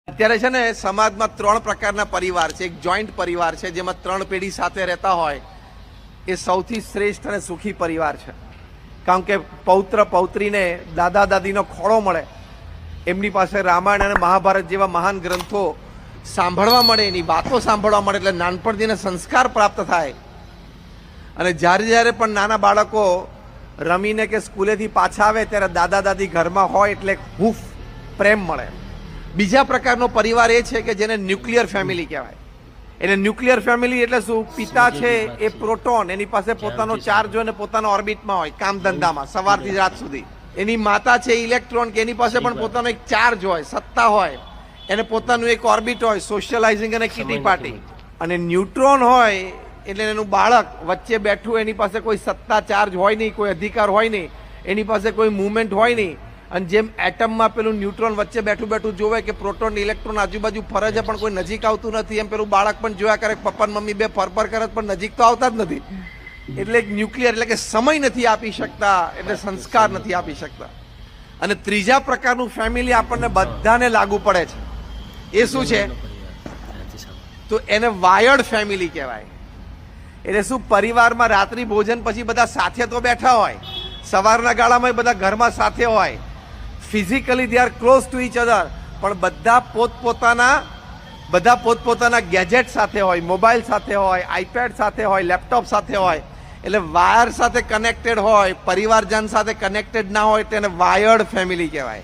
અત્યારે છે ને સમાજમાં ત્રણ પ્રકારના પરિવાર છે. એક જોઈન્ટ પરિવાર છે જેમાં ત્રણ પેઢી સાથે રહેતા હોય, એ સૌથી શ્રેષ્ઠ અને સુખી પરિવાર છે. કારણ કે પૌત્ર પૌત્રીને દાદા દાદીનો ખોળો મળે, એમની પાસે રામાયણ અને મહાભારત જેવા મહાન ગ્રંથો સાંભળવા મળે, એની વાતો સાંભળવા મળે, એટલે નાનપણથીને સંસ્કાર પ્રાપ્ત થાય. અને જ્યારે જ્યારે પણ નાના બાળકો રમીને કે સ્કૂલેથી પાછા આવે ત્યારે દાદા દાદી ઘરમાં હોય એટલે હૂંફ પ્રેમ મળે. બીજા પ્રકારનો પરિવાર એ છે કે જેને ન્યુક્લિયર ફેમિલી કહેવાય. એટલે ન્યુક્લિયર ફેમિલી એટલે શું? પિતા છે એ પ્રોટોન, એની પાસે પોતાનો ચાર્જ હોય ને પોતાના ઓર્બિટમાં હોય, કામ ધંધામાં સવારથી રાત સુધી. એની માતા છે ઇલેક્ટ્રોન, કે એની પાસે પણ પોતાનો એક ચાર્જ હોય, સત્તા હોય, એને પોતાનું એક ઓર્બિટ હોય, સોશિયલાઇઝિંગ અને કિટી પાર્ટી. અને ન્યુટ્રોન હોય એટલે એનું બાળક વચ્ચે બેઠું, એની પાસે કોઈ સત્તા ચાર્જ હોય નહીં, કોઈ અધિકાર હોય નહીં, એની પાસે કોઈ મુવમેન્ટ હોય નહીં. અને જેમ એટમમાં પેલું ન્યુટ્રોન વચ્ચે બેઠું બેઠું જોવે કે પ્રોટોન ઇલેક્ટ્રોન આજુબાજુ ફરે છે પણ કોઈ નજીક આવતું નથી, એમ પેલું બાળક પણ જોયા કરે, પપ્પા મમ્મી બે ફરફર કરે પણ નજીક તો આવતા જ નથી. એટલે ન્યુક્લિયર એટલે કે સમય નથી આપી શકતા, એટલે સંસ્કાર નથી આપી શકતા. અને ત્રીજા પ્રકારનું ફેમિલી આપણને બધાને લાગુ પડે છે. એ શું છે? તો એને વાયર્ડ ફેમિલી કહેવાય. એટલે શું? પરિવારમાં રાત્રિ ભોજન પછી બધા સાથે તો બેઠા હોય, સવારના ગાળામાં બધા ઘરમાં સાથે હોય, physically they are close to each other, પણ બધા પોતપોતાના ગેજેટ સાથે હોય, મોબાઈલ સાથે હોય, આઈપેડ સાથે હોય, લેપટોપ સાથે હોય. એટલે વાયર સાથે કનેક્ટેડ હોય, પરિવારજન સાથે કનેક્ટેડ ના હોય, તેને વાયર્ડ ફેમિલી કહેવાય.